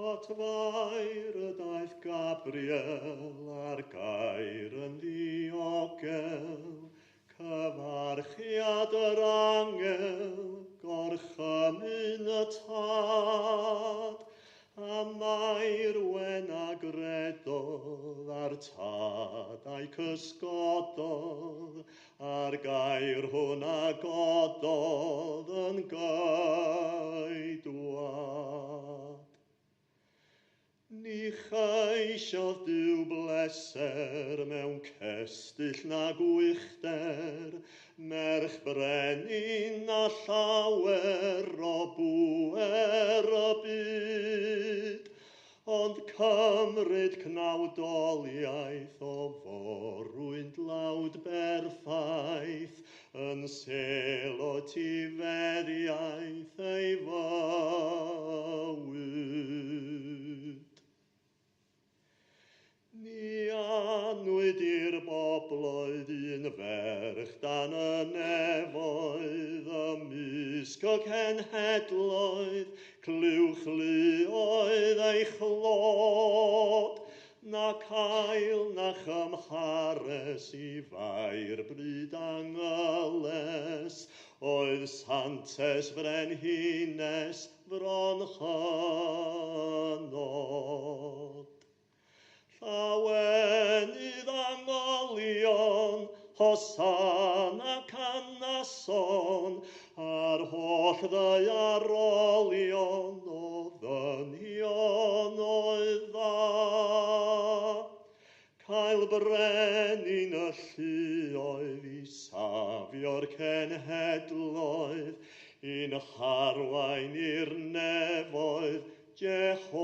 Atfair y daeth Gabriel ar gair yn ddiogel, cyfarchiad yr angel, gorchymyn y tad, a mae'r wen agredodd ar tad a'i cysgododd, ar gair hwn agododd yn gaedwad. Ni chaisiodd Duw bleser mewn cestyll na gwychter, merch brenin a llawer o bwer y byd, ond cymryd cnawdoliaeth o forwyn dlawd berffaith, yn selo tifeddiaeth ei fywyd. Ni anwyd i'r bobloedd un ferch dan y nefoedd, ymysg y cenhedloedd, clywchluoedd ei chlod, na cael na chymhares i fair bryd angyles, oedd Santes Frenhines fronchynod. Llawenydd angolion, Hosanna canason, ar holl ddeiarolion o ddynion oedd dda. Cael brenin y lluoedd i safio'r cenhedloedd, un harwain i'r nefoedd Jehofa.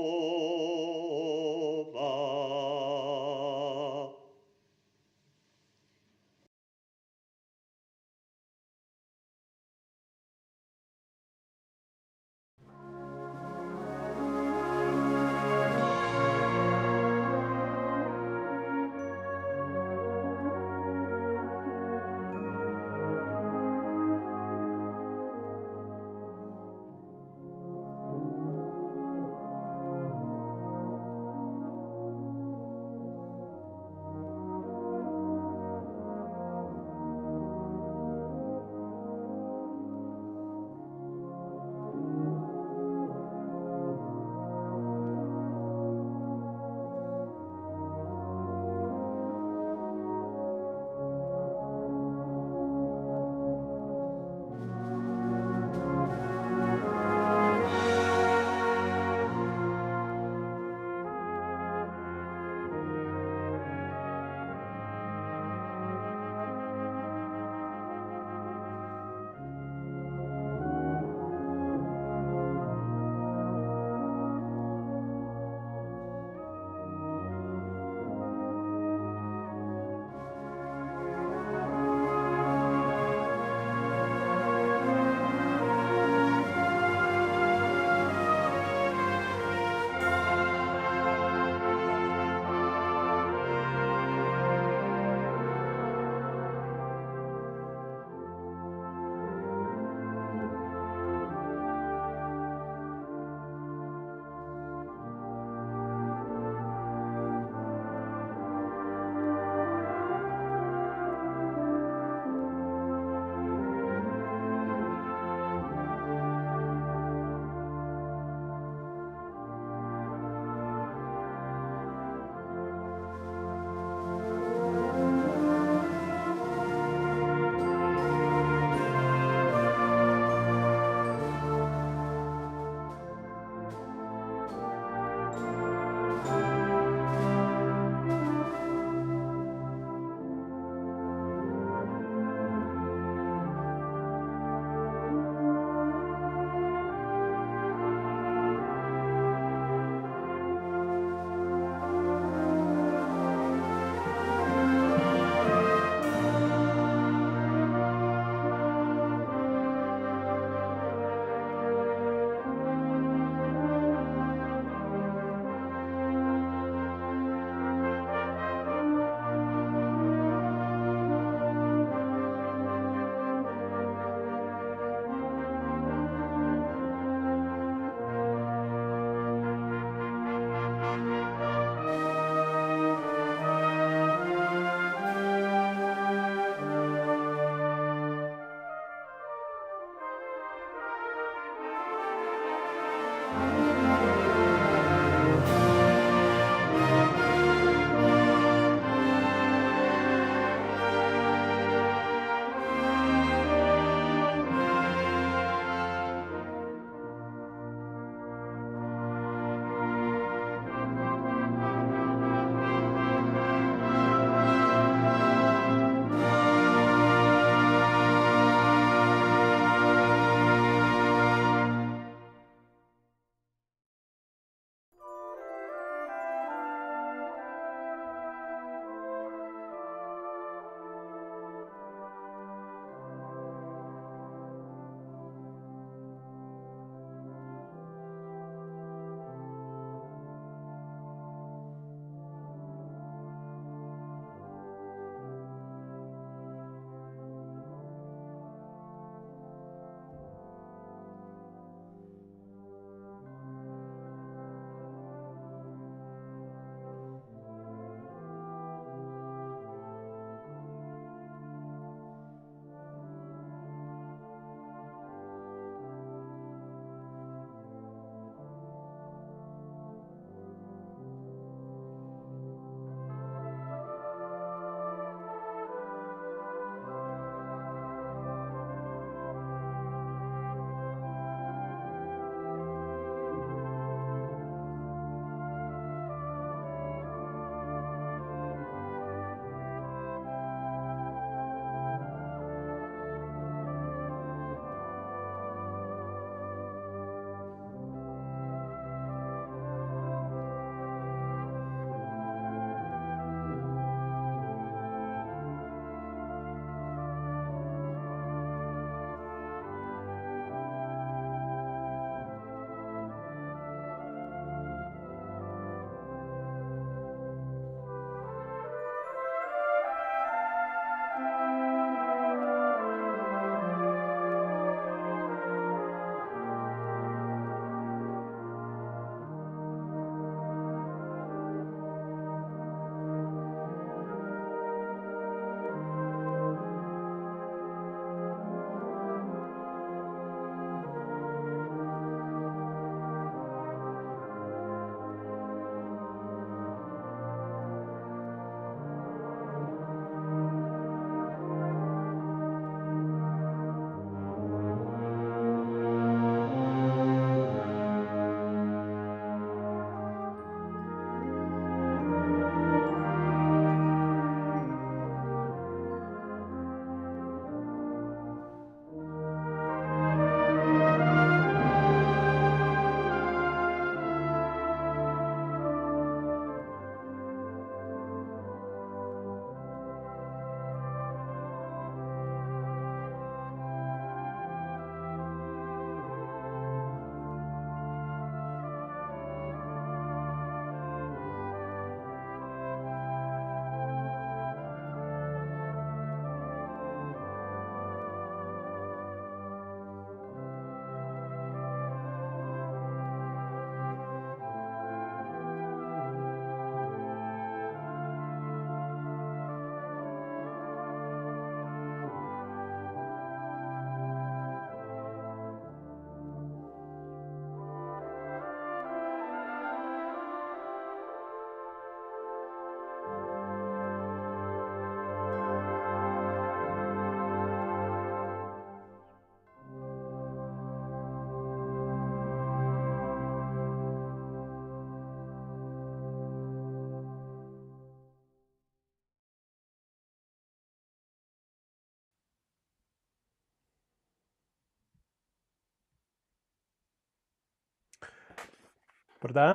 Bore da.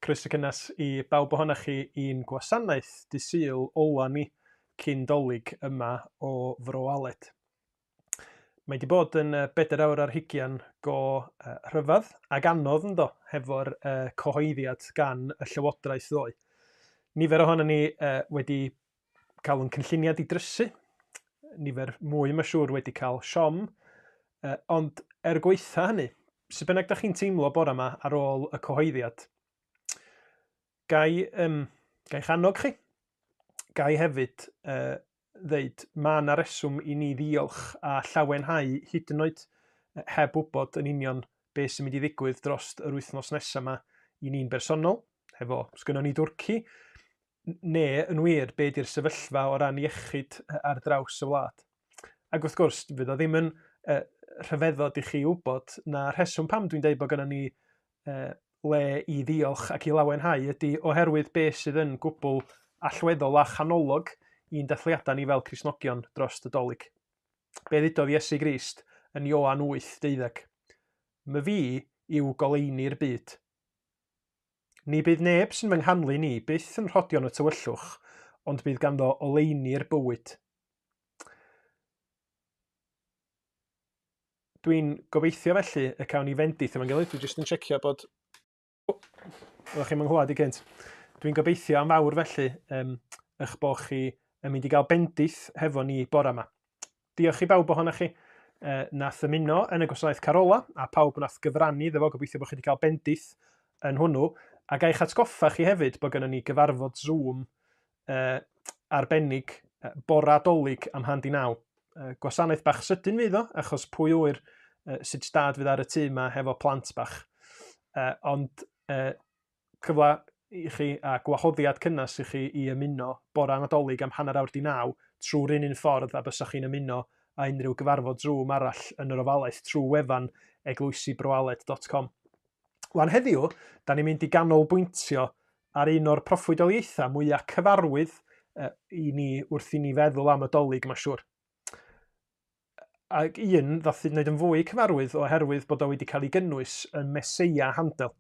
Croeso cynnes i bawb ohonoch chi i'n gwasanaeth dydd Sul ola ni cyn Dolig yma o Fro Aled. Mae wedi bod yn 4 awr ar 20 go rhyfedd ac anodd yndo, hefo'r cyhoeddiad gan y Llywodraeth ddoe. Nifer ohono ni wedi cael yn cynlluniad i drysu, nifer mwy mae'n siŵr wedi cael siom, ond gweitha hynny, sut bynnag da chi'n teimlo bore yma ar ôl y cyhoeddiad, Gai channog chi, gai hefyd ddeud mae yna reswm i ni ddiolch a llawenhau hyd yn oed heb wybod yn union beth sy'n mynd i ddigwydd dros yr wythnos nesaf yma i ni'n bersonol, hefo sgynnon ni dwrci, neu yn wir be di'r sefyllfa o ran iechyd ar draws y wlad. Ac wrth gwrs, fydd o ddim yn rhyfeddod i chi wybod na rheswm pam dwi'n deud bod gynnon ni le i ddiolch ac i lawenhau ydy oherwydd beth sydd yn gwbl allweddol a chanolog i'n dathliadau ni fel Cristnogion dros y Dolig. Be ddudodd Iesu Grist yn Ioan 8:12. My fi yw goleini'r byd. Ni bydd neb sy'n fy nghanlu ni byth yn rhodion y tywyllwch, ond bydd ganddo oleini'r bywyd. Dwi'n gobeithio felly y cawn ni fendith yma'n gilydd. Dwi'n jyst yn checio bod... Oeddech chi'n mynghwad i gynt. Dwi'n gobeithio am fawr felly eich bod chi yn mynd i gael bendith hefo ni bore yma. Diolch i bawb ohonoch chi nath ymuno yn y gwasanaeth carola a pawb nath gyfrannu ddefo, gobeithio bod chi wedi cael bendith yn hwnnw. A ga i'ch atgoffa chi hefyd bod gynnon ni gyfarfod Zoom arbennig bore Dolig am 8:30. Gwasanaeth bach sydyn fydd o, achos pwy wyr sut stad fydd ar y tŷ yma hefo plant bach. Ond cyfle i chi a gwahoddiad cynnas i chi i ymuno bore Nadolig am 8:30 trwy'r un ffordd a bysach chi'n ymuno a unrhyw gyfarfod Zoom arall yn yr ofalaeth trwy wefan eglwysibroaled.com. Wan heddiw, da ni'n mynd i ganolbwyntio ar un o'r proffwydoliaethau mwyaf cyfarwydd i ni wrth i ni feddwl am y Dolig, mae'n siŵr. Ac un ddath i wneud yn fwy cyfarwydd oherwydd bod o wedi cael ei gynnwys yn Eseia handel.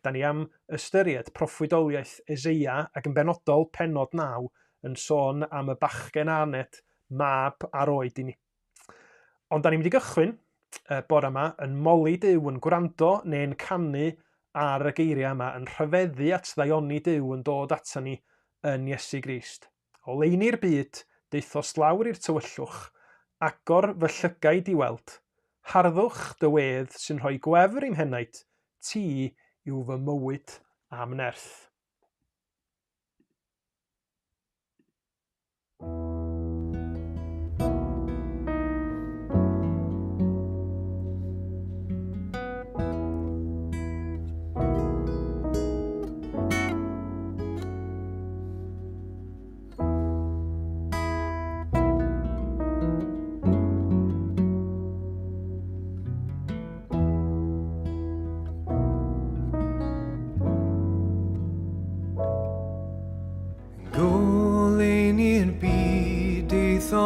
Da ni am ystyried proffwydoliaeth Eseia ac yn benodol pennod 9 yn sôn am y bachgen Aned, mab ar oed i ni. Ond da ni'n mynd i gychwyn bore yma yn moli Duw yn gwrando neu'n canu ar y geiriau yma yn rhyfeddu at ddaioni Duw yn dod ata ni yn Iesu Grist. Oleini'r byd, deithos lawr i'r tywyllwch, agor fy llygaid i weld, harddwch dy wedd sy'n rhoi gwefr i'm henaid, ti yw fy mywyd am nerth.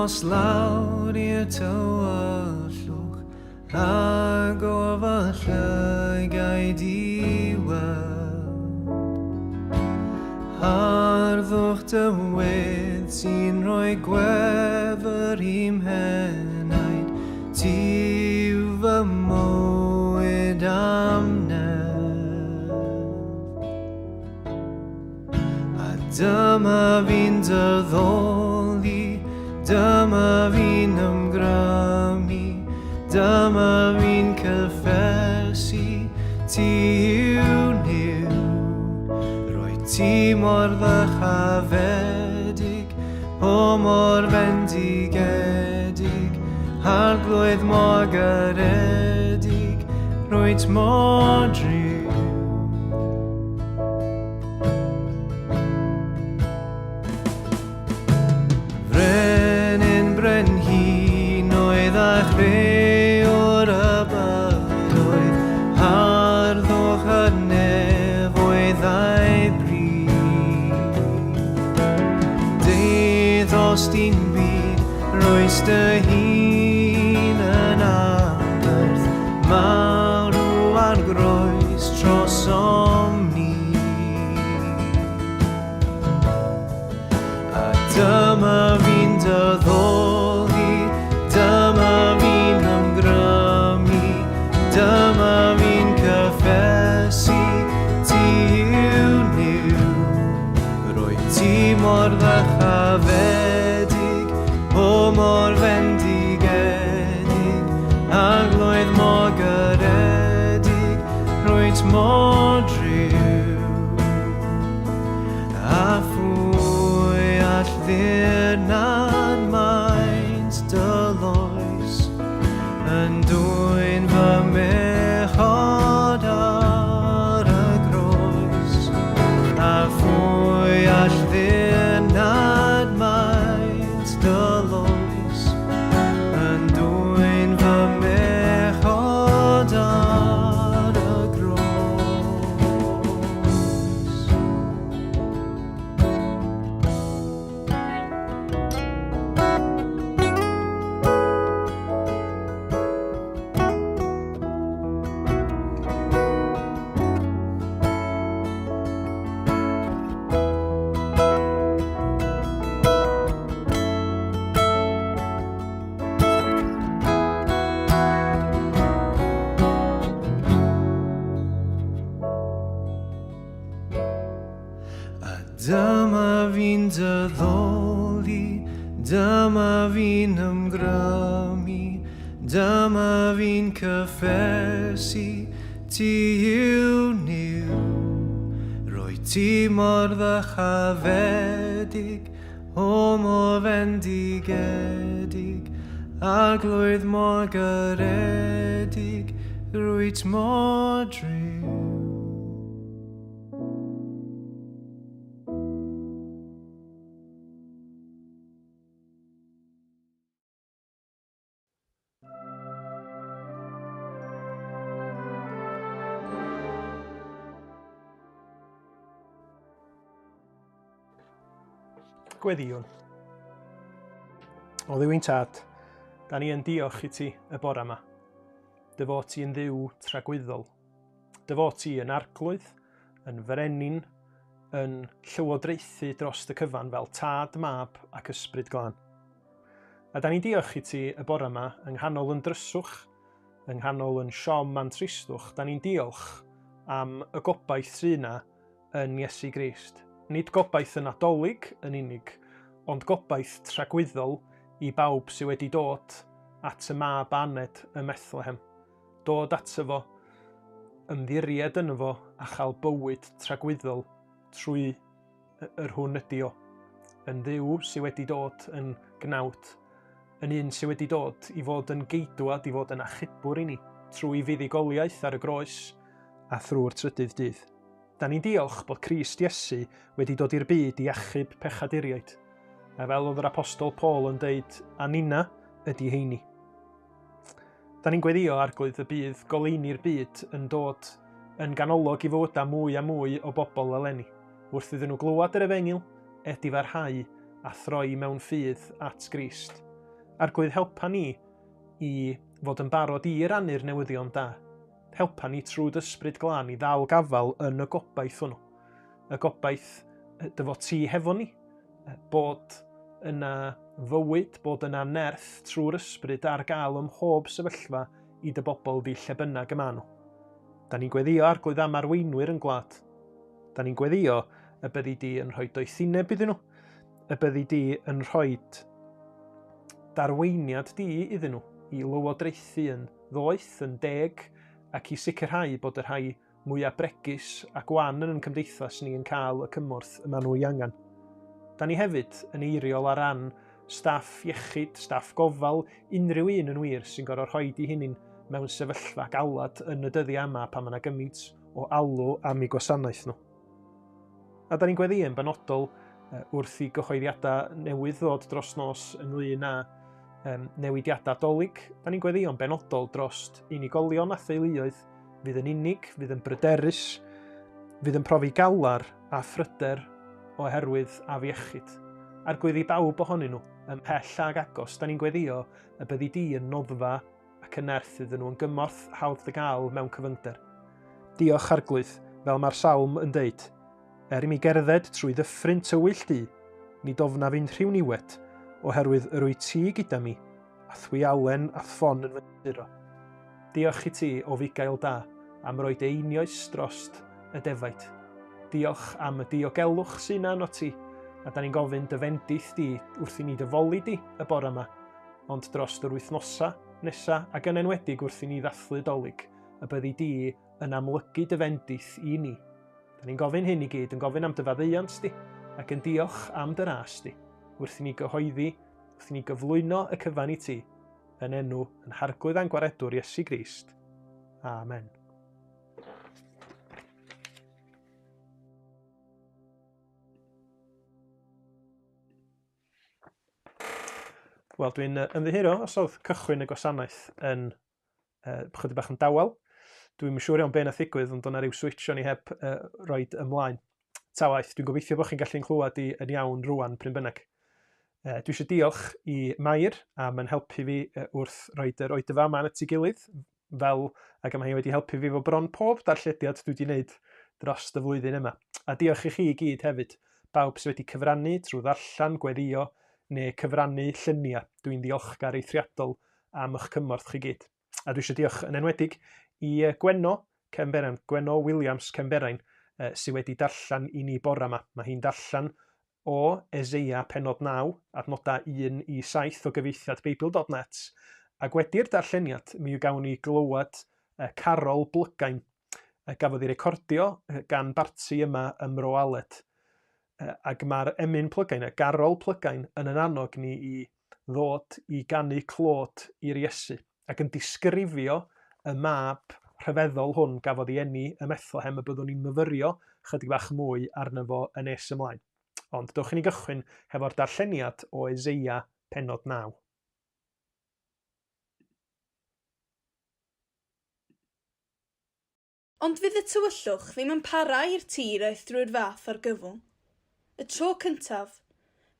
Os lawr i'r tywyllwch, ag o fy llygaid i weld. Harddwch dy wedd sy'n rhoi gwefr i'm henaid, ti yw fy mywyd am nerth. A dyma fi'n dyddoli, dyma fi'n ymgrymu, dyma fi'n cyffesu, ti yw niw. Roi ti mor ddychafedig, o mor fendigedig, arglwydd mor garedig, rwyt mor driw. O'r y bydoedd, harddwch y nefoedd a'i bryd. Deithos di'n byd, roes dy hun yn aberth, marw ar groes troson. Dyma fi'n dyddoli, dyma fi'n ymgrymu, dyma fi'n cyffesu, ti yw niw. Roedd ti mor ddechafedig, o mor fendigedig, a gloedd mor garedig, roedd mor driw. A phwy all ddirnad maint dyloes, yn dwyn fy mechod ar y groes. A phwy all ddirnad maint dyloes, yn dwyn fy mechod ar y groes. A dyma fi'n dyddoli, dyma fi'n ymgrymu, dyma fi'n cyffesu, ti yw niw. Roedd ti mor ddechafedig, o mor fendigedig, a gloedd mor garedig, roedd mor driw. Gweddiwn. O Dduw ein Tad, da ni yn diolch i ti y bore yma. Dy fod ti yn dduw tragwyddol. Dy fod ti yn arglwydd, yn frenin, yn llywodraethu dros y cyfan fel tad, mab ac ysbryd glân. A da ni'n diolch i ti y bore yma yng nghanol yn dryswch, yng nghanol yn siom a'n tristwch. Da ni'n diolch am y gobaith sy'n yna yn Iesu Grist. Nid gobaith yn Nadolig yn unig, ond gobaith tragwyddol i bawb sydd wedi dod at y mab aned y Methlehem. Dod ato fo, ymddiried yn fo a chael bywyd tragwyddol trwy yr hwn ydi o. Yn dduw sydd wedi dod yn gnawd, yn un sydd wedi dod i fod yn geidwad, i fod yn achubwr i ni, trwy fuddugoliaeth ar y groes a thrwy'r trydydd dydd. Da ni'n diolch bod Crist Iesu wedi dod i'r byd i achub pechaduriaid. A fel oedd yr apostol Paul yn deud, a nina ydi heini. Da ni'n gweddio arglwydd y bydd goleini'r byd yn dod yn ganolog i fywydau mwy a mwy o bobl eleni, wrth iddyn nhw glywed yr efengil, edifarhau a throi mewn ffydd at Grist. Arglwydd helpa ni i fod yn barod i rannu'r newyddion da. Helpa ni trwy ysbryd glân i ddal gafal yn y gobaith hwnnw. Y gobaith dy fod ti hefo ni, bod yna fywyd, bod yna nerth trwy'r ysbryd ar gael ym mhob sefyllfa i dy bobl di lle bynnag y maen nhw. Da ni'n gweddio arglwydd am arweinwyr yn gwlad. Da ni'n gweddio y byddi di yn rhoi doethineb iddyn nhw, y byddi di yn rhoi darweiniad di iddyn nhw i lywodraethu yn ddoeth, yn deg, ac i sicrhau bod y rhai mwyaf bregus a gwan yn cymdeithas ni yn cael y cymorth yma nhw i angen. Da ni hefyd yn eiriol ar ran staff iechyd, staff gofal, unrhyw un yn wir sy'n gorfod rhoi i hunin mewn sefyllfa galad yn y dyddiau yma pan mae yna gymaint o alw am eu gwasanaeth nhw. A da ni'n gweddi yn benodol wrth i gyhoeddiadau newydd ddod dros nos ynglyn â newidiadau dolig. Da ni'n gweddi yn benodol dros unigolion a theuluoedd fydd yn unig, fydd yn bryderus, fydd yn profi galar a phryder oherwydd afiechyd. Arglwydd i bawb ohonyn nhw, ymhell ag agos, da ni'n gweddio y byddi di yn noddfa ac yn nerth iddyn nhw yn gymorth hawdd y gael mewn cyfyngder. Diolch arglwydd, fel mae'r salm yn deud, i mi gerdded trwy ddyffryn tywyll di, ni dofna fi'n rhywniwed, oherwydd yr wyt ti gyda mi, a thwialen a ffon yn fy niro. Diolch i ti o fugail da, am roed einioes drost y defaid. Diolch am y diogelwch sy'n anno ti, a da ni'n gofyn dy fendith di wrth i ni dyfolu di y bore yma, ond dros yr wythnosa nesa ac yn enwedig wrth i ni ddathlu dolyg, y byddi di yn amlygu dy fendith i ni. Da ni'n gofyn hyn i gyd, yn gofyn am dy faddeuant di, ac yn diolch am dy ras di, wrth i ni gyhoeddi, wrth i ni gyflwyno y cyfan i ti, yn enw yn harglwydd angwaredwr Iesu Grist. Amen. Wel, dwi'n ymddiheuro os oedd cychwyn y gwasanaeth yn chydig bach yn dawel. Dwi'n siŵr iawn be nath ddigwydd, ond o'na ryw switch o'n i heb roed ymlaen. Ta waith, dwi'n gobeithio bod chi'n gallu'n clywed i yn iawn rwan pryn bynnag. Dwi eisiau diolch i Mair am yn helpu fi wrth roed yr oedfa yma at ei gilydd, fel ac am hi wedi helpu fi fo bron pob darllediad dwi wedi wneud dros y flwyddyn yma. A diolch i chi i gyd hefyd, bawb sydd wedi cyfrannu trwy ddarllan, gweddïo, neu cyfrannu lluniau. Dwi'n ddiolchgar eithriadol am eich cymorth chi gyd. A dwi eisiau diolch yn enwedig i Gweno Cemberain, Gweno Williams Cemberain, sydd wedi darllan i ni bore yma. Mae hi'n darllan o Eseia penod 9, adnodau 1 i 7 o gyfeithiad Beibl.net. Ac wedi'r darlleniad, mi gawn ni glywed Carol Blygain. Gafodd ei recordio gan Barti yma ym Mro Aled. Ac mae'r emyn Plygain, Garol Plygain, yn annog ni i ddod i ganu clod i'r Iesu, ac yn disgrifio y mab rhyfeddol hwn gafodd ei eni ym Methlehem, y byddwn ni'n myfyrio chydig bach mwy arno fo yn nes ymlaen. Ond dewch i ni gychwyn hefo'r darlleniad o Eseia penod 9. Ond fydd y tywyllwch ddim yn para i'r tir aeth drwy'r fath ar gyfwng. Y tro cyntaf,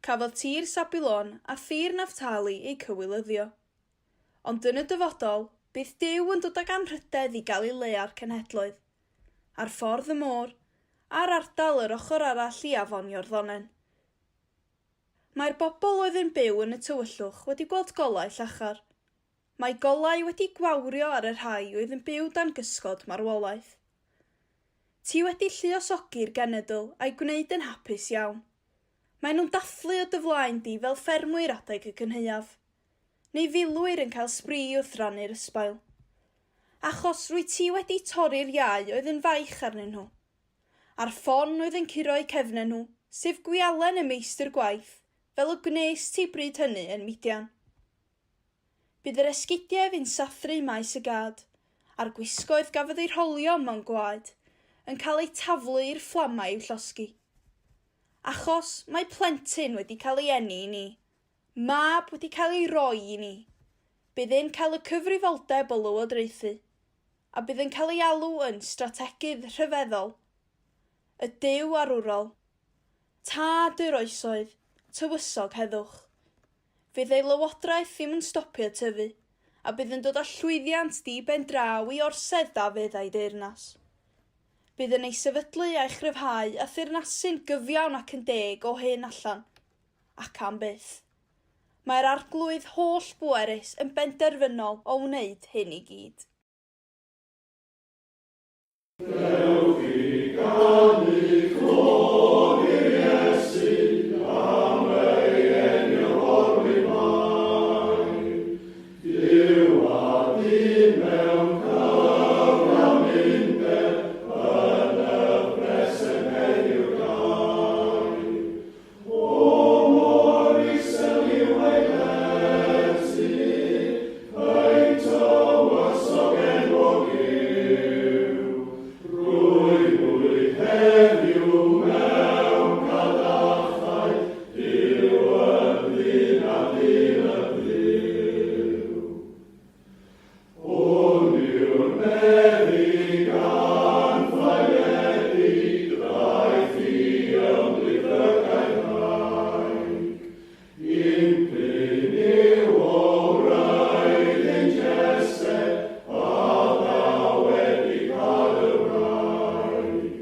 cafodd tir Sabilon a thir Naftali eu cywilyddio. Ond yn y dyfodol, bydd Duw yn dod ag anrhydedd i Galilea'r cenhedloedd, ar ffordd y môr, a'r ardal yr ochr arall i afon Iorddonen. Mae'r bobl oedd yn byw yn y tywyllwch wedi gweld golau llachar. Mae golau wedi gwawrio ar y rhai oedd yn byw dan gysgod marwolaeth. Ti wedi lluosogi'r genedl a'i gwneud yn hapus iawn. Maen nhw'n dathlu o dy flaen di fel ffermwyr adeg y cynheuaf, neu filwyr yn cael sbri wrth rannu'r ysbail. Achos rwy ti wedi torri'r iau oedd yn faich arnyn nhw. A'r ffon oedd yn curo'u cefnau nhw, sef gwialen y meistr gwaith, fel y gwnes ti bryd hynny yn Midian. Bydd yr esgidiau yn sathru maes y gad, a'r gwisgoedd gafodd ei rholio mewn gwaed, yn cael ei taflu i'r fflamau i'w llosgi. Achos mae plentyn wedi cael ei eni i ni, mab wedi cael ei roi i ni, bydd e'n cael y cyfrifoldeb o lywodraethu, a bydd yn cael ei alw yn strategedd rhyfeddol, y Duw arwrol, tad yr oesoedd, tywysog heddwch. Fydd ei lywodraeth ddim yn stopio tyfu, a bydd yn dod â llwyddiant di ben draw i orsedd Dafydd a'i deyrnas. Bydd yn ei sefydlu a'i chryfhau a thyrnasu'n gyfiawn ac yn deg o hen allan, ac am byth. Mae'r arglwydd holl bwerus yn benderfynol o wneud hyn i gyd. Dewch i ganu clod i'r Iesu am ei enw o'r wymau. Dyw a dyn mewn cyfran undeb yn y bresyn heddiw gau. O mor isel i'w eiletu, ei tywysog enwog yw. Rwy'n heddiw mewn cadachau, dyw y ddyn a ddyn y ddiw. Hwn yw'r meddyg anffaledig, draeth i ymlifygau rhaeg. Impyn yw o wraidd ein jesed, a dda wedi cael y wraig.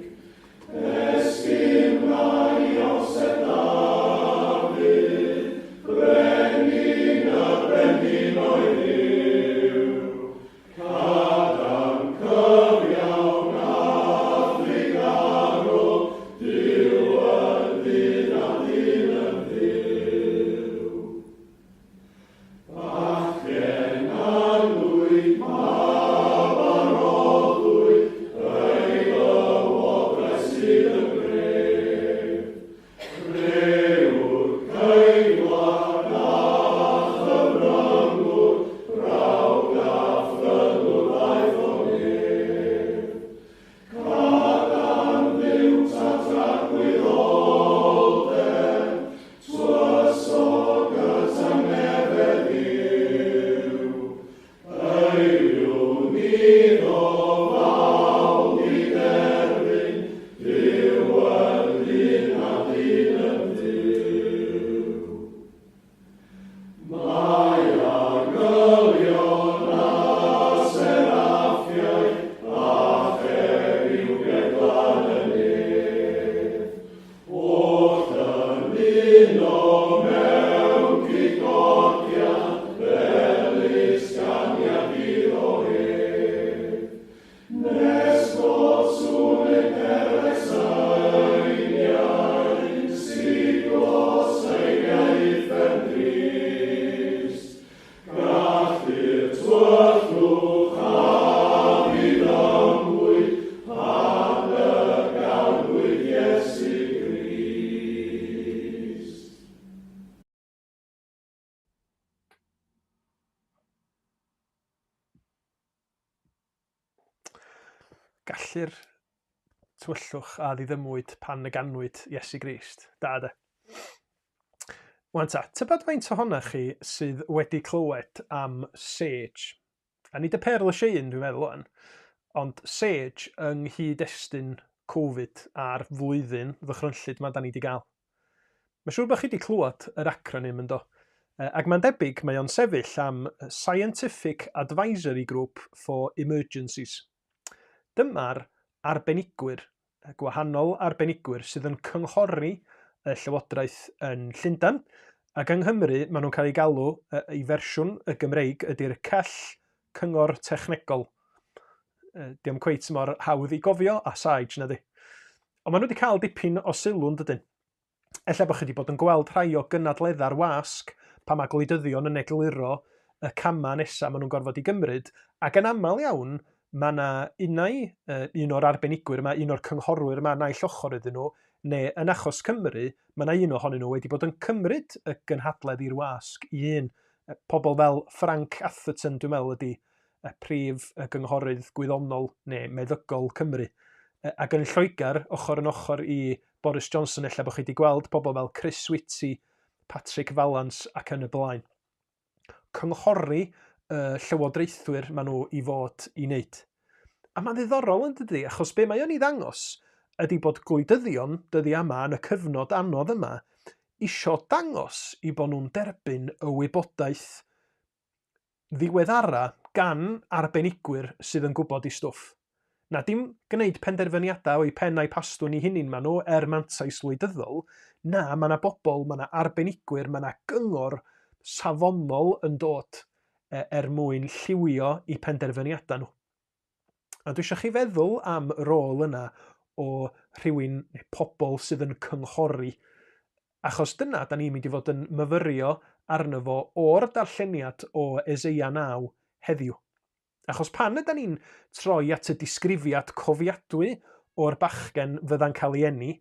Gallir tywyllwch a ddiddymwyd pan y ganwyd Iesu Grist. Da, de. Wan ta, tybed faint ohonoch chi sydd wedi clywed am Sage? A nid y Perl y Shein, dwi'n meddwl o'n, ond Sage yng nghyd-destun Covid a'r flwyddyn ddychrynllyd ma da ni wedi gael. Mae'n siŵr bod chi wedi clywed yr acronym yndo. Ac mae'n debyg mae o'n sefyll am Scientific Advisory Group for Emergencies. Dyma'r arbenigwyr, gwahanol arbenigwyr sydd yn cynghori y Llywodraeth yn Llundain, ac yng Nghymru maen nhw'n cael ei galw, ei fersiwn y Gymreig ydy'r Cell Cyngor Technegol. Diom cweit mor hawdd i gofio a Sage na di. Ond maen nhw wedi cael dipyn o sylw yn dydyn. Ella bod chi wedi bod yn gweld rhai o gynadleddau'r wasg pa mae gwleidyddion yn egluro y cama nesaf maen nhw'n gorfod i gymryd, ac yn aml iawn mae yna un o'r arbenigwyr yma, un o'r cynghorwyr yma naill ochr iddyn nhw, neu yn achos Cymru, mae yna un ohonyn nhw wedi bod yn cymryd y gynhadledd i'r wasg i un. Pobl fel Frank Atherton, dwi'n meddwl, ydy y prif gynghorydd gwyddonol neu meddygol Cymru. Ac yn Lloegr, ochr yn ochr i Boris Johnson, ella bod chi wedi gweld pobl fel Chris Whitty, Patrick Vallance ac yn y blaen. Cynghori llywodraethwyr maen nhw i fod i wneud. A mae'n ddiddorol yn dydy, achos be mae o'n i ddangos ydy bod gwleidyddion dyddi yma yn y cyfnod anodd yma isio dangos i bod nhw'n derbyn y wybodaeth ddiweddara gan arbenigwyr sydd yn gwybod i stwff. Na dim gwneud penderfyniadau o'i pen a'i pastwn i hunin maen nhw mantais wleidyddol, na mae yna bobl, mae yna arbenigwyr, mae yna gyngor safonol yn dod mwyn lliwio i penderfyniadau nhw. A dwi eisiau chi feddwl am rôl yna o rhywun neu pobl sydd yn cynghori, achos dyna da ni'n mynd i fod yn myfyrio arno fo o'r darlleniad o Eseia 9 heddiw. Achos pan ydyn ni'n troi at y disgrifiad cofiadwy o'r bachgen fydda'n cael ei eni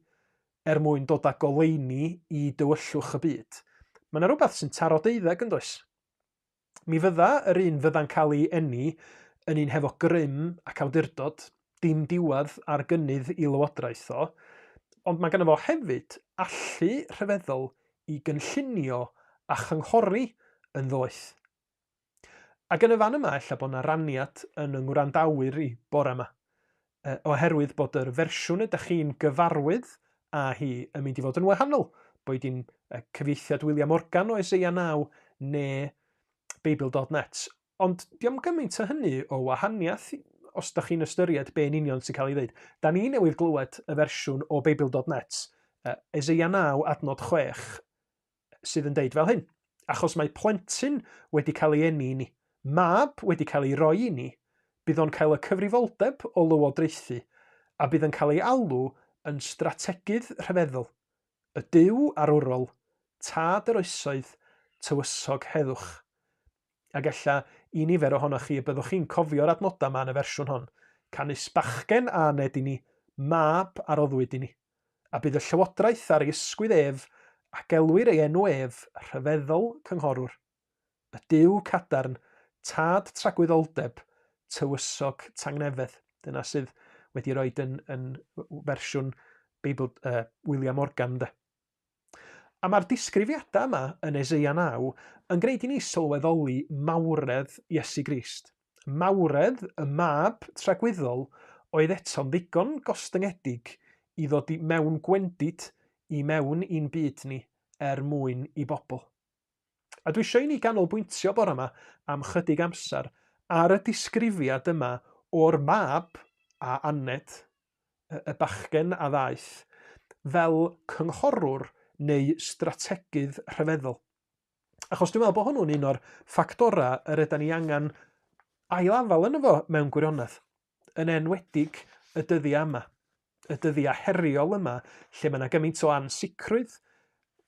mwyn dod â goleuni i dywyllwch y byd, mae yna rhywbeth sy'n taro deuddeg yn does. Mi fydda yr un fydda'n cael ei eni yn un hefo grym ac awdurdod, dim diwadd ar gynnydd i lywodraeth o, ond mae gynno fo hefyd allu rhyfeddol i gynllunio a chynghori yn ddoeth. Ac yn y fan yma, ella bod yna raniad yn yng ngwrandawyr i bore yma, oherwydd bod yr fersiwn ydych chi'n gyfarwydd a hi yn mynd i fod yn wahanol, boed hi'n cyfieithiad William Morgan o Eseia 9 neu Beibl.net. Ond diom gymaint o hynny o wahaniaeth os da chi'n ystyried be'n union sy'n cael ei ddeud. Da ni newydd glywed y fersiwn o Beibl.net, Eseia 9 adnod 6, sydd yn deud fel hyn. Achos mae plentyn wedi cael ei eni i ni, mab wedi cael ei roi i ni, bydd o'n cael y cyfrifoldeb o lywodraethu, a bydd yn cael ei alw yn stratedydd rhyfeddol, y Duw arwrol, tad yr oesoedd, tywysog heddwch. Ac ella i nifer ohonoch chi y byddwch chi'n cofio'r adnodau yma yn y fersiwn hon. Canys bachgen a ned i ni, mab a roddwyd i ni, a bydd y llywodraeth ar ei ysgwydd ef a gelwir ei enw ef Rhyfeddol Cynghorwr, y Duw cadarn, tad tragwyddoldeb, tywysog tangnefedd. Dyna sydd wedi rhoi yn fersiwn Beibl William Morgan. A mae'r disgrifiadau yma yn Eseia 9 yn gwneud i ni sylweddoli mawredd Iesu Grist. Mawredd y mab tragwyddol oedd eto'n ddigon gostyngedig i ddod i mewn gwendid i mewn i'n byd ni mwyn i bobl. A dwi eisiau i ni ganolbwyntio bore yma am chydig amser ar y disgrifiad yma o'r mab a Aned, y bachgen a ddaeth, fel cynghorwr neu stratedydd rhyfeddol. Achos dwi'n meddwl bod hwnnw'n un o'r ffactorau yr ydym ni angen ailafal yn efo mewn gwirionedd, yn enwedig y dyddiau yma, y dyddiau heriol yma, lle mae yna gymaint o ansicrwydd,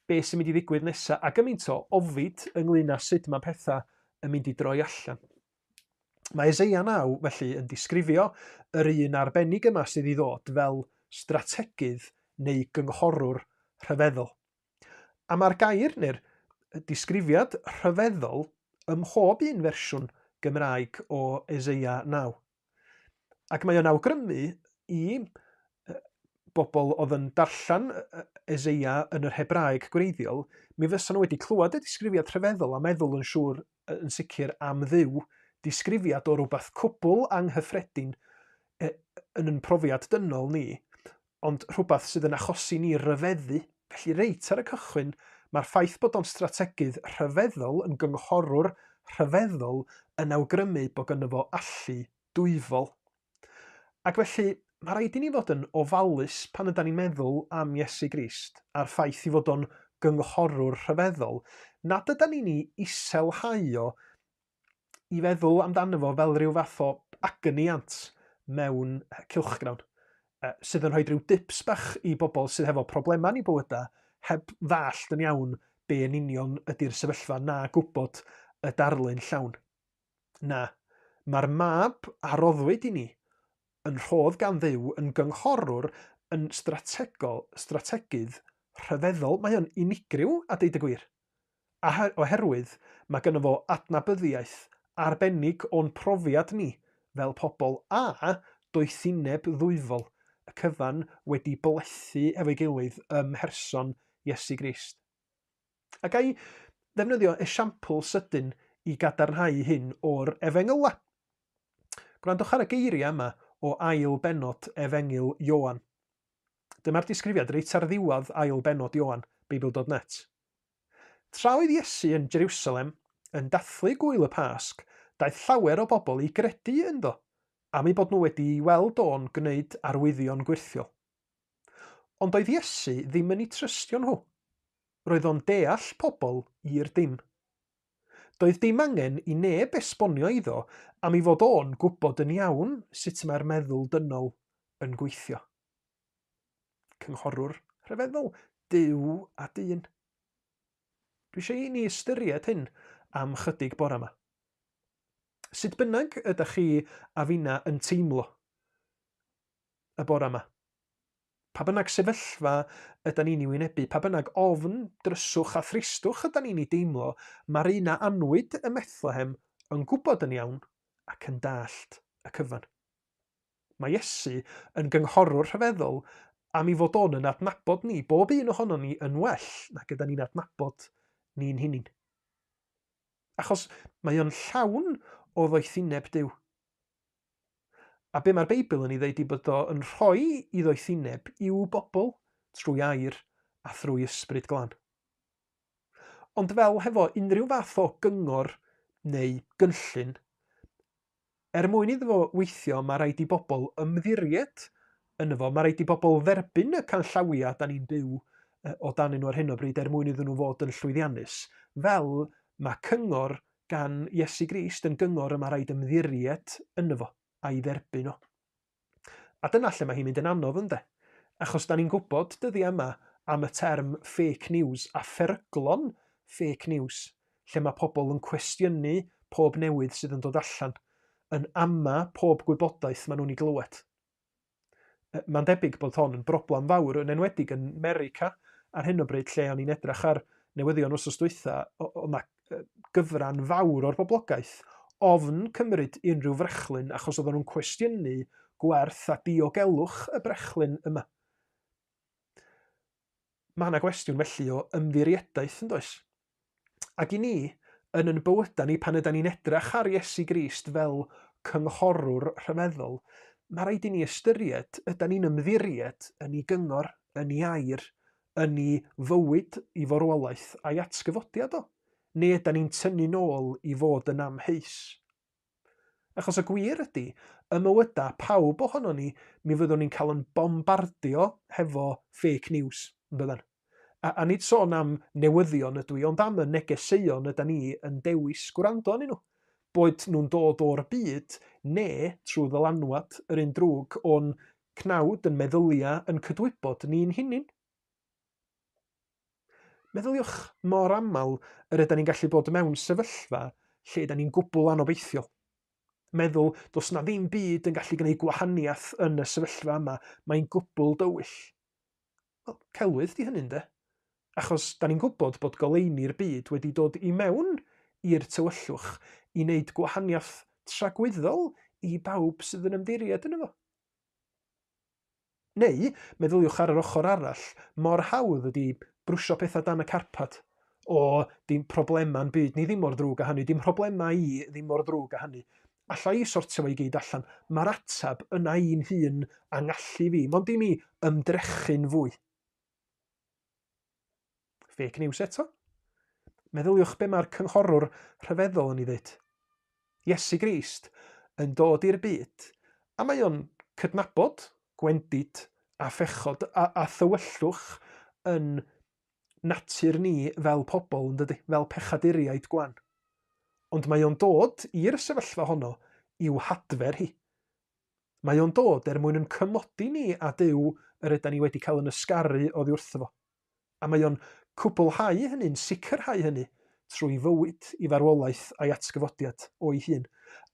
be sy'n mynd i ddigwydd nesaf, a gymaint o ofid ynglyn â sut mae pethau yn mynd i droi allan. Mae Eseia 9 felly yn disgrifio yr un arbennig yma sydd i ddod fel stratedydd neu gynghorwr rhyfeddol. A mae'r gair neu'r disgrifiad rhyfeddol ym mhob un fersiwn Gymraeg o Eseia 9. Ac mae o'n awgrymu i bobl oedd yn darllen Eseia yn yr Hebraeg gwreiddiol, mi fysa nhw wedi clywed y disgrifiad rhyfeddol a meddwl yn siŵr yn sicr am Dduw, disgrifiad o rhywbeth cwbl anghyffredin yn yn profiad dynol ni, ond rhywbeth sydd yn achosi ni ryfeddu. Felly reit ar y cychwyn, mae'r ffaith bod o'n stratedydd rhyfeddol yn gynghorwr rhyfeddol yn awgrymu bod gynno fo allu dwyfol. Ac felly, mae rhaid i ni fod yn ofalus pan ydym ni'n meddwl am Iesu Grist a'r ffaith i fod o'n gynghorwr rhyfeddol, nad ydym ni'n iselhau o i feddwl amdano fo fel rhyw fath o agoniant mewn cylchgrawn, sydd yn rhoi rhyw dips bach i bobl sydd hefo problemau yn eu bywydau, heb ddallt yn iawn be yn union ydy'r sefyllfa na gwybod y darlun llawn. Na, mae'r mab a roddwyd i ni yn rhodd gan Dduw yn gynghorwr yn stratedydd rhyfeddol. Mae o'n unigryw a deud y gwir. Oherwydd mae gynno fo adnabyddiaeth arbennig o'n profiad ni fel pobl a doethineb ddwyfol, y cyfan wedi blethu efo'i gilydd mherson Iesu Grist. A gai ddefnyddio esiampl sydyn i gadarnhau hyn o'r Efengyla. Gwrandwch ar y geiriau yma o ail benod Efengyl Ioan. Dyma'r disgrifiad reit ar ddiwedd ail benod Ioan, Beibl.net. Tra oedd Iesu yn Jerusalem yn dathlu gwyl y Pasg, daeth llawer o bobl i gredu ynddo, am ei bod nhw wedi weld o'n gwneud arwyddion gwirthiol. Ond oedd Iesu ddim yn ei trystio nhw. Roedd o'n deall pobl i'r dim. Doedd dim angen i neb esbonio iddo am ei fod o'n gwybod yn iawn sut mae'r meddwl dynol yn gweithio. Cynghorwr rhyfeddol, Duw a dyn. Dwi eisiau i ni ystyried hyn am chydig bore yma. Sut bynnag ydych chi a finna yn teimlo y bore yma? Pa bynnag sefyllfa ydym ni'n ei wynebu, pa bynnag ofn, dryswch a thristwch ydym ni'n ei deimlo, mae'r un a anwyd y Methlehem yn gwybod yn iawn ac yn dallt y cyfan. Mae Iesu yn gynghorwr rhyfeddol am ei fod o'n yn adnabod ni, bob un ohono ni yn well nag ydym ni'n adnabod ni'n hunin. Achos mae o'n llawn o ddoethineb Duw. A be mae'r Beibl yn ei ddeud i bod o yn rhoi i ddoethineb i'w bobl trwy air a thrwy ysbryd glân. Ond fel hefo unrhyw fath o gyngor neu gynllun, mwyn iddo fo weithio, mae rhaid i bobl ymddiried yn efo, mae rhaid i bobl dderbyn y canllawia da ni'n byw o dan nhw ar hyn o bryd mwyn iddyn nhw fod yn llwyddiannus, fel mae cyngor gan Iesu Grist yn gyngor yma rhaid ymddiried yn efo a'i dderbyn o. A dyna lle mae hi'n mynd yn anodd ynde, achos da ni'n gwybod dyddiau yma am y term fake news a pheryglon fake news, lle mae pobl yn cwestiynu pob newydd sydd yn dod allan, yn ama pob gwybodaeth maen nhw'n ei glywed. Mae'n debyg bod hon yn broblem fawr, yn enwedig yn America ar hyn o bryd, lle o'n i'n edrych ar newyddion wrth ystwytha, o na gyfran fawr o'r boblogaeth ofn cymryd unrhyw frechlyn achos oedden nhw'n cwestiynu gwerth a diogelwch y brechlyn yma. Mae yna gwestiwn felly o ymddirieddaeth yn does. Ac i ni, yn yn bywydau ni pan ydyn ni'n edrych ar Iesu Grist fel cynghorwr rhyfeddol, mae rhaid i ni ystyried ydyn ni'n ymddiried yn ei gyngor, yn ei air, yn ei fywyd i farwolaeth a'i atgyfodiad o, neu ydyn ni'n tynnu nôl i fod yn amheus. Achos y gwir ydy, y mywydau pawb ohono ni, mi fyddwn ni'n cael yn bombardio hefo fake news, yn byddan. A nid sôn am newyddion ydw i, ond am y negeseuon ydyn ni yn dewis gwrando anyn nhw. Boed nhw'n dod o'r byd, neu trwy ddylanwad yr un drwg o'n cnawd yn meddylia yn cydwybod ni'n hunin. Meddyliwch mor aml yr ydyn ni'n gallu bod mewn sefyllfa lle ydyn ni'n gwbl anobeithiol. Meddwl, does na ddim byd yn gallu gwneud gwahaniaeth yn y sefyllfa yma, mae'n gwbl dywyll. Wel, celwydd di hynny'n de. Achos da ni'n gwybod bod goleini'r byd wedi dod i mewn i'r tywyllwch i wneud gwahaniaeth tragwyddol i bawb sydd yn ymddiried yn efo. Neu, meddyliwch ar yr ochr arall, mor hawdd ydi brwsio pethau dan y carpad. O, dim problema'n byd ni ddim mor drwg â hynny, dim problemau i ddim mor drwg â hynny. Alla i sortio fo i gyd allan. Mae'r atab yna i'n hun a ngallu fi, mond i mi ymdrechu'n fwy. Fake news eto. Meddyliwch be mae'r cynghorwr rhyfeddol yn ei ddweud. Iesu Grist yn dod i'r byd, a mae o'n cydnabod, gwendid a phechod a thywyllwch yn natur ni fel pobl, yn dydy, fel pechaduriaid gwan. Ond mae o'n dod i'r sefyllfa honno i'w hadfer hi. Mae o'n dod mwyn yn cymodi ni a Duw yr ydyn ni wedi cael yn ysgaru oddi wrtho fo. A mae o'n cwblhau hynny'n sicrhau hynny trwy fywyd i farwolaeth a'i atgyfodiad o'i hun.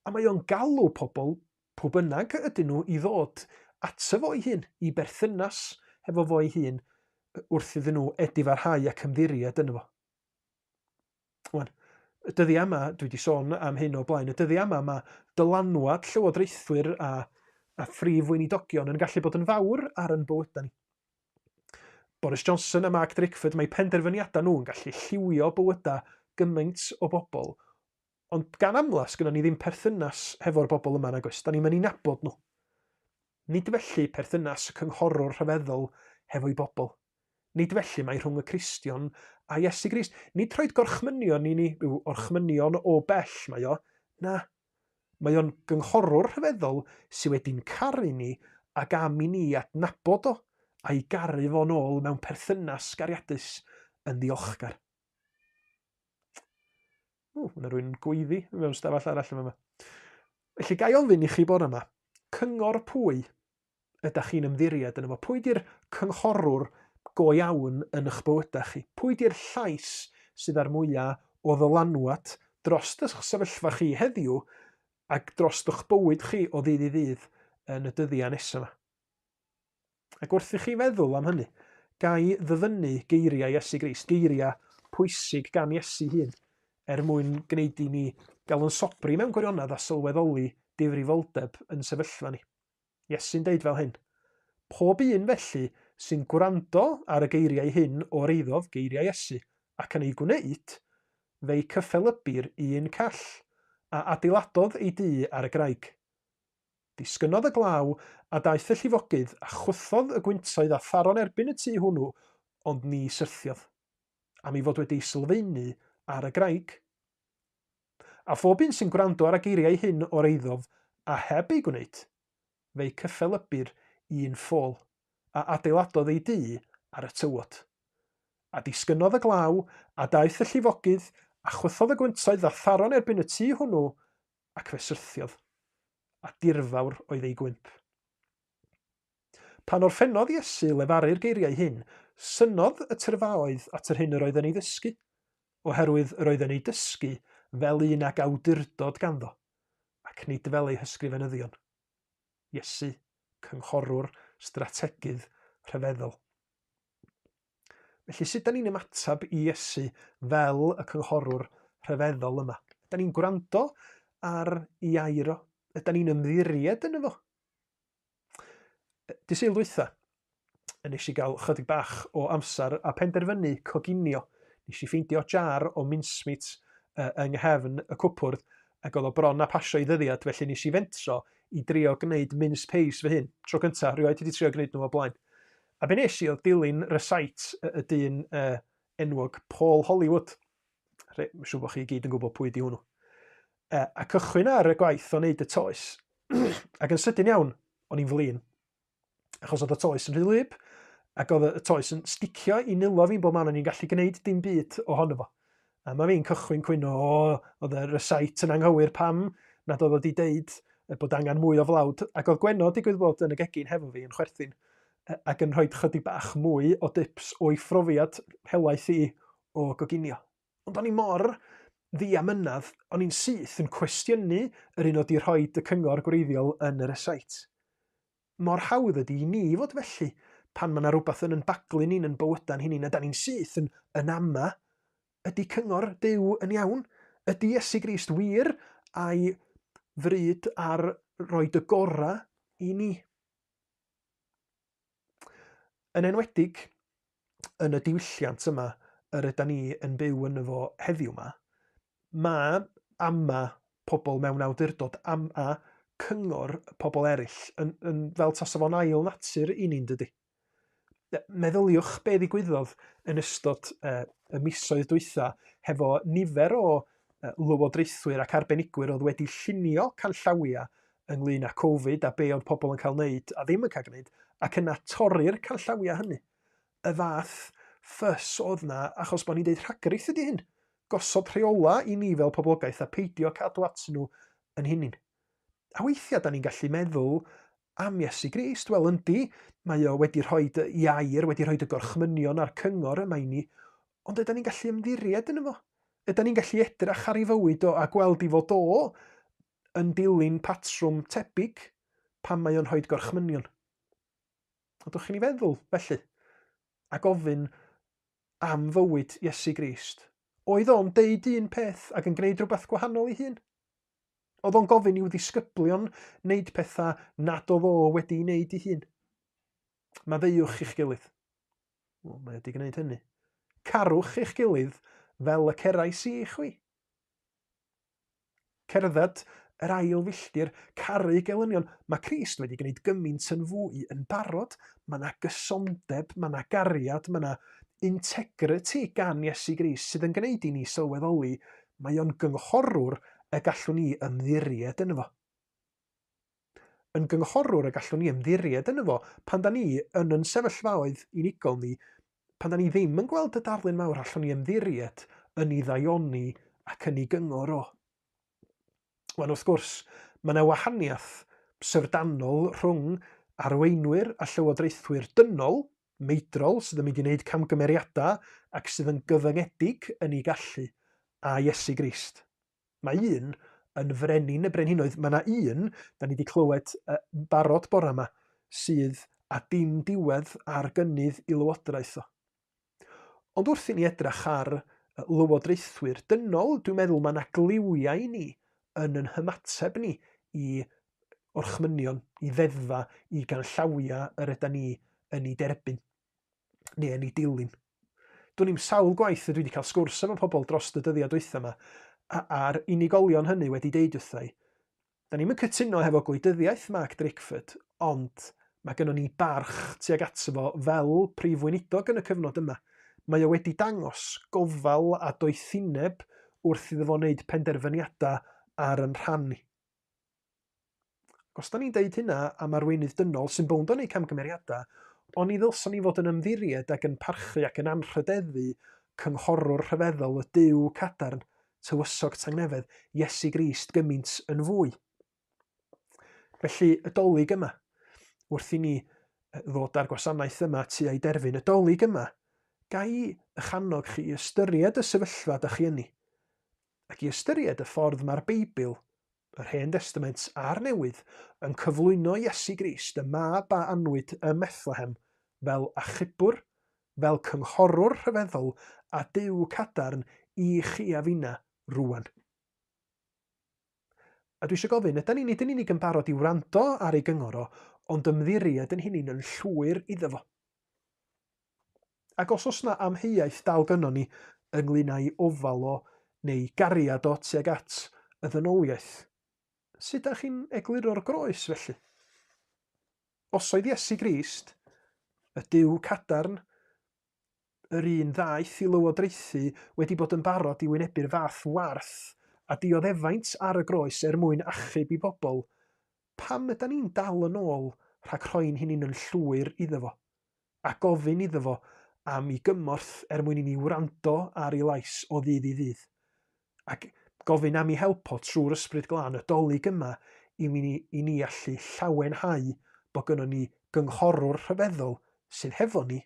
A mae o'n galw pobl, pw bynnag ydyn nhw, i ddod ato fo'i hun, i berthynas hefo fo'i hun, wrth iddyn nhw edifarhau ac ymddiried yn efo. Wan, y dyddi yma, dwi wedi sôn am hyn o blaen, y dyddi yma mae dylanwad llywodraethwyr a phrif weinidogion yn gallu bod yn fawr ar yn bywydau ni. Boris Johnson a Mark Drakeford, mae penderfyniadau nhw'n gallu lliwio bywydau gymaint o bobl, ond gan amlas gyda ni ddim perthynas hefo'r bobl yma nag oes, da ni'n mynd i nabod nhw. Nid felly perthynas y cynghorwr rhyfeddol hefo'i bobl. Nid felly mae rhwng y Cristion a Iesu Grist. Nid rhoid gorchmynion i ni, orchmynion o bell mae o. Na, mae o'n gynghorwr rhyfeddol sydd wedi'n caru ni ac am i ni adnabod o a'i garu fo nôl mewn perthynas gariadus yn ddiolchgar. Yna rwy'n gweiddi mewn stafell arall yma. Felly gai ofyn i chi bore yma, cyngor pwy ydych chi'n ymddiried yn efo? Pwy di'r cynghorwr go iawn yn eich bywydau chi? Pwy di'r llais sydd ar mwyaf o ddylanwad dros eich sefyllfa chi heddiw ac dros eich bywyd chi o ddydd i ddydd yn y dyddiau nesaf yma? Ac wrth i chi feddwl am hynny, gai ddyfynnu geiriau Iesu Grist, geiriau pwysig gan Iesu hun, mwyn gwneud i ni gael yn sobri mewn gwirionedd a sylweddoli difrifoldeb yn sefyllfa ni. Iesu'n deud fel hyn, pob un felly sy'n gwrando ar y geiriau hyn o'r eiddof, geiriau Iesu, ac yn ei gwneud, fe'i cyffelybu'r un call, a adeiladodd ei dŷ ar y graig. Disgynnodd y glaw a daeth y llifogydd a chwythodd y gwyntoedd a tharo'n erbyn y tŷ hwnnw, ond ni syrthiodd, am ei fod wedi sylfaenu ar y graig. A phob un sy'n gwrando ar y geiriau hyn o'r eiddof a heb ei gwneud, fe'i cyffelybu'r un ffôl, a adeiladodd ei dŷ ar y tywod. A disgynnodd y glaw a daeth y llifogydd a chwythodd y gwyntoedd a tharo'n erbyn y tŷ hwnnw, ac fe syrthiodd. A dirfawr oedd ei gwymp. Pan orffennodd Iesu lefaru'r geiriau hyn, synodd y tyrfaoedd at yr hyn yr oedd yn ei ddysgu, oherwydd yr oedd yn ei dysgu fel un ag awdurdod ganddo, ac nid fel ei hysgrifenyddion. Iesu, cynghorwr strategaidd rhyfeddol. Felly sut da ni'n ymatab i Iesu fel y cynghorwr rhyfeddol yma? Da ni'n gwrando ar ei air o? Ydyn ni'n ymddiried yn efo? Dydd Sul dwytha, nes i gael chydig bach o amser a penderfynu coginio. Nes i ffeindio jar o mincemeat yng nghefn y cwpwrdd ac oedd o bron a pasio i ddyddiad, felly nes i fentro i drio gwneud mince pies fy hun. Tro cyntaf, rhywbeth wedi trio gwneud nhw o blaen. A be nes i oedd dilyn rysait y dyn enwog Paul Hollywood. Mae'n siŵr bod chi gyd yn gwybod pwy di hwnnw. A cychwyn ar y gwaith o wneud y toes. Ac yn sydyn iawn, o'n i'n flin. Achos oedd y toes yn rhy wlyb, ac oedd y toes yn sticio i nilo fi'n bod man o'n i'n gallu gwneud dim byd ohono fo. A mae fi'n cychwyn cwyno, oedd y rysait yn anghywir pam nad oedd o wedi deud bod angen mwy o flawd. Ac oedd Gwenno digwydd bod yn y gegin hefo fi yn chwerthin ac yn rhoi chydig bach mwy o dips o'i phrofiad helaeth i o goginio. Ond o'n i mor ddiamynedd, o'n i'n syth yn cwestiynu yr un o di rhoi y cyngor gwreiddiol yn yr esait. Mor hawdd ydi i ni fod felly pan mae yna rhywbeth yn baglu ni'n yn bywyda'n hynny, a da ni'n syth yn ama. Ydy cyngor Duw yn iawn? Ydy Iesu Grist wir a'i fryd ar roed y gorau i ni? Yn enwedig yn y diwylliant yma, yr ydyn ni yn byw yn efo heddiw yma, mae ama pobl mewn awdurdod, ama cyngor pobl eraill yn fel tasa fo'n ail natur i ni'n dydy. Meddyliwch be ddigwyddodd yn ystod y misoedd dwytha hefo nifer o lywodraethwyr ac arbenigwyr oedd wedi llunio canllawia ynglyn â Covid a be oedd pobl yn cael wneud a ddim yn cael gwneud, ac yna torri'r canllawia hynny. Y fath ffys oedd na achos bod ni'n deud rhagryth ydy hyn. Gosod rheola i ni fel poblogaeth a peidio cadw at nhw yn hunin. A weithiau da ni'n gallu meddwl am Iesu Grist, wel yndi, mae o wedi rhoi i air, wedi rhoi y gorchmynion a'r cyngor yma i ni, ond ydyn ni'n gallu ymddiried yn efo? Ydyn ni'n gallu edrych ar ei fywyd o a gweld i fod o yn dilyn patrwm tebyg pan mae o'n rhoi gorchmynion? Ydwch chi'n ei feddwl, felly? A gofyn am fywyd Iesu Grist. Oedd o'n deud un peth ac yn gwneud rhywbeth gwahanol i hun? Oedd o'n gofyn i'w ddisgyblion wneud pethau nad oedd o wedi wneud i hun? Maddeuwch i'ch gilydd. Mae wedi gwneud hynny. Carwch i'ch gilydd fel y cerais i chwi. Cerdded yr ail filltir, caru gelynion. Mae Crist wedi gwneud gymaint yn fwy yn barod. Mae yna gysondeb, mae yna gariad, mae yna integrity gan Iesu Grist sydd yn gwneud i ni sylweddoli mae o'n gynghorwr y gallwn ni ymddiried yn efo. Yn gynghorwr y gallwn ni ymddiried yn efo pan da ni yn sefyllfaoedd unigol ni, pan da ni ddim yn gweld y darlun mawr, allwn ni ymddiried yn ei ddaioni ac yn ei gyngor o. Wel, wrth gwrs, mae yna wahaniaeth syfrdanol rhwng arweinwyr a llywodraethwyr dynol, meidrol, sydd yn mynd i wneud camgymeriadau ac sydd yn gyfyngedig yn ei gallu, a Iesu Grist. Mae un yn frenin y brenhinoedd. Mae yna un, da ni wedi clywed barod bore yma, sydd a dim diwedd ar gynnydd i lywodraeth o. Ond wrth i ni edrych ar lywodraethwyr dynol, dwi'n meddwl mae yna gliwiau i ni yn hymateb ni i orchmynion, i ddeddfa, i ganllawia yr ydyn ni yn ei derbyn, neu yn ei dilyn. Dwi'n ni'n sawl gwaith dwi wedi cael sgwrs efo pobl dros y dyddiad dwytha yma, a'r unigolion hynny wedi deud wrthai. Da ni'n cytuno hefo gwleidyddiaeth Mark Drakeford, ond mae gennym ni barch tuag ato fo fel prif weinidog yn y cyfnod yma. Mae o wedi dangos gofal a doethineb wrth iddo fo wneud penderfyniadau ar yn rhan ni. Os da ni'n deud hynna am arweinydd dynol sy'n bownd o'n ei camgymeriadau, ond ni ddylswn ni fod yn ymddiried ac yn parchu ac yn anrhydeddu cynghorwr rhyfeddol y Duw cadarn, tywysog tangnefedd, Iesu Grist gymaint yn fwy. Felly y dolyg yma, wrth i ni ddod ar gwasanaeth yma tu a'i derfyn, y dolyg yma, gai eich annog chi ystyried y sefyllfa dych chi yn ni, ac i ystyried y ffordd mae'r Beibl, yr Hen Testament a'r Newydd, yn cyflwyno Iesu Grist, y mab a anwyd ym Methlehem, fel achubwr, fel cynghorwr rhyfeddol a Duw cadarn i chi a finna rwan. A dwi eisiau gofyn, ydyn ni nid yn unig yn barod i wrando ar ei gyngor o, ond ymddiried yn hunin yn llwyr iddo fo. Ac os oes na amheuaeth dal gynnon ni ynglyn â'i ofal o neu gariad o tuag at y ddynoliaeth, sut ydych chi'n egluro'r groes felly? Os oedd Iesu Grist, y Duw cadarn, yr un ddaeth i lywodraethu wedi bod yn barod i wynebu'r fath warth a dioddefaint ar y groes mwyn achub i bobl, pam ydyn ni'n dal yn ôl rhag rhoi'n hunin yn llwyr iddo fo, a gofyn iddo fo am ei gymorth mwyn i ni wrando ar ei lais o ddydd i ddydd, ac gofyn am ei helpo trwy'r ysbryd glân y dolyg yma i ni allu llawenhau bod gynnon ni gynghorwr rhyfeddol sydd hefo ni,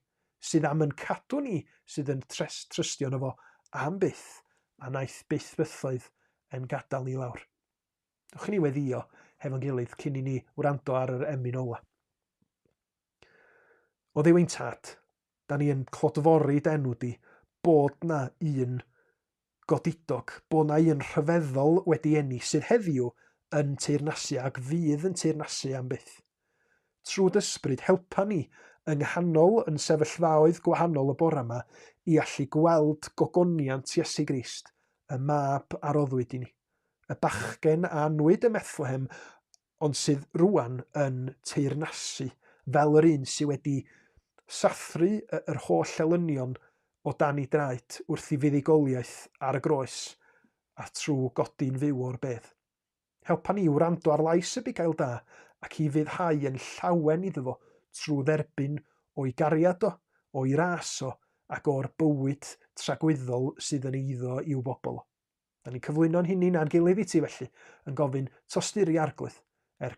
sydd am yn cadw ni, sydd yn trystio yno fo am byth, a naeth byth bythoedd yn gadael ni lawr. Dwch ni weddio hefo'n gilydd cyn i ni wrando ar yr emyn ola. O Dduw ein Tad, da ni yn clodfori denw di bod na un godidog, bod na un rhyfeddol wedi enni sydd heddiw yn teyrnasu ac fydd yn teyrnasu am byth. Trwy dysbryd helpa ni yng nghanol yn sefyllfaoedd gwahanol y bore yma i allu gweld gogoniant Iesu Grist, y mab a roddwyd i ni. Y bachgen a anwyd ym Methlehem, ond sydd rwan yn teyrnasu fel yr un sydd wedi sathru yr holl elynion o dan ei draed wrth i fuddugoliaeth ar y groes a trwy godi'n fyw o'r bedd. Helpa ni wrando ar lais y bugail da ac i fyddhau yn llawen iddo fo trwy dderbyn o'i gariad o, o'i ras o ac o'r bywyd tragwyddol sydd yn eiddo i'w bobl. Da ni'n cyflwyno'n hunin a'n gilydd i ti felly yn gofyn tosturi arglwydd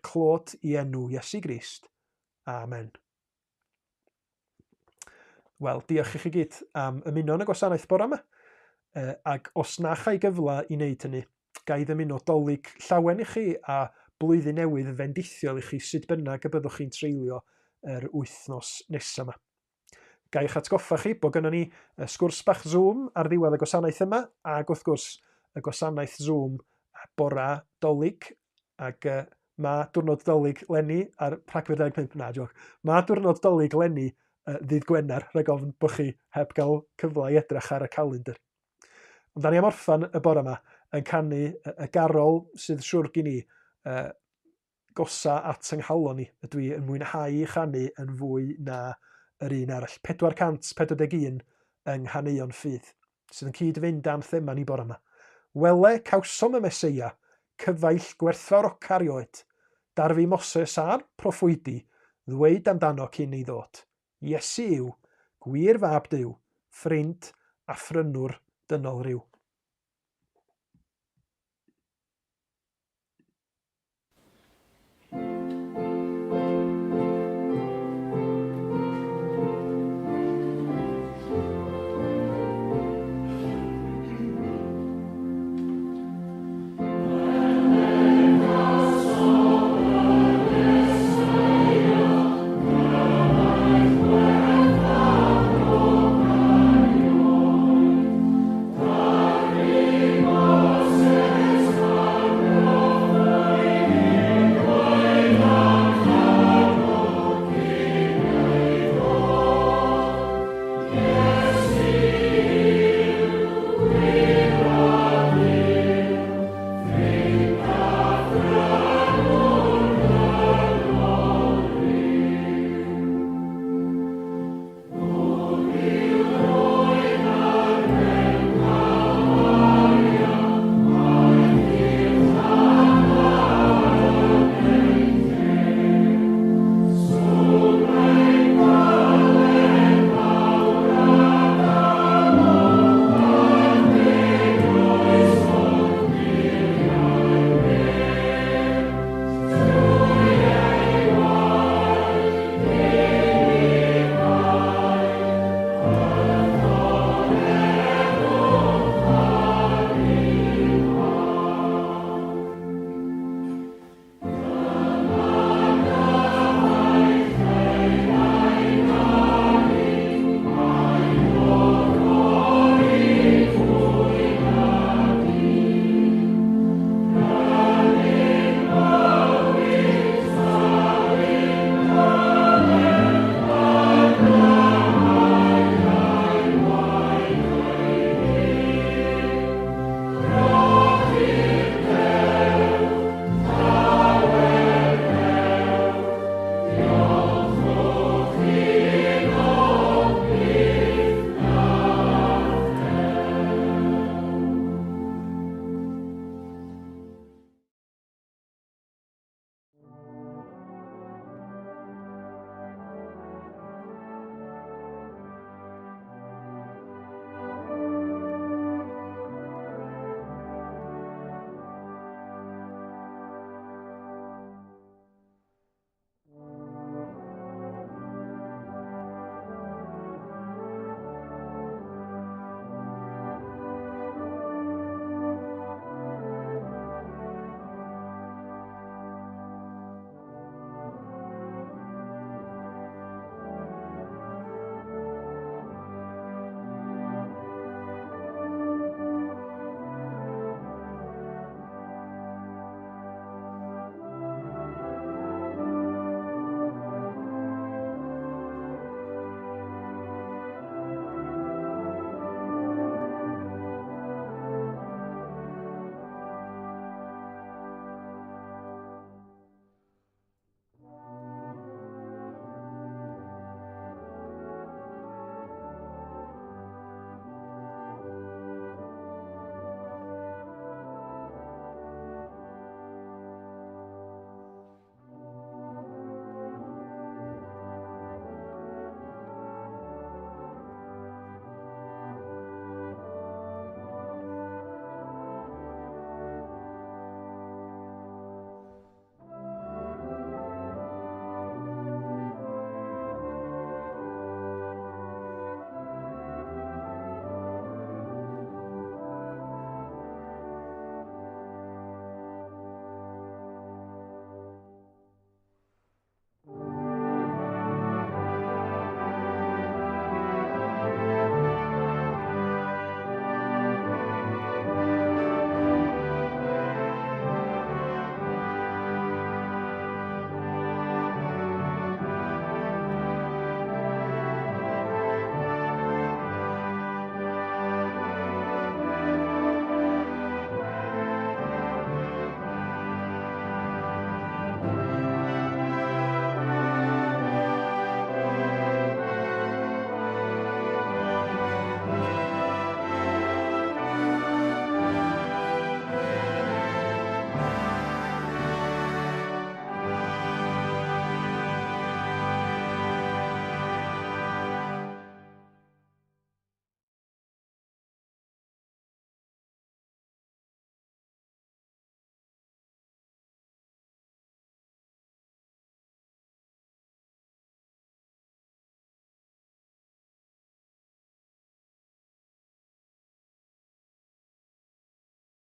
clod i enw Iesu Grist. Amen. Wel, diolch i chi gyd am ymuno yn y gwasanaeth bore yma. Ac os na chai gyfla i wneud hynny, ga i ddymuno dolyg llawen i chi a blwyddyn newydd fendithiol i chi sut bynnag y byddwch chi'n treulio yr wythnos nesaf yma. Ga i'ch atgoffa chi bod gynnon ni sgwrs bach Zoom ar ddiwedd y gwasanaeth yma, ac wrth gwrs y gwasanaeth Zoom bora dolyg, ac mae diwrnod dolyg leni ar Rhagfyr 15, na joc. Mae diwrnod dolyg leni ddydd Gwener, rhaid ofn bod chi heb gael cyfle i edrych ar y calendar. Ond da ni am orffan y bore yma yn canu y garol sydd siwr gen i gosa at ynghalon ni. Ydw i yn mwynhau i chanu yn fwy na yr un arall. 441 yng Nghaneuon Ffydd, sydd yn cyd-fynd â'n thema ni bore yma. Wele cawsom y Eseia, cyfaill gwerthfawr ocar i oed. Darfu Moses a'r proffwydi, ddweud amdano cyn ei ddod. Iesu yw, gwir fab Duw, ffrind a phrynwr dynol ryw.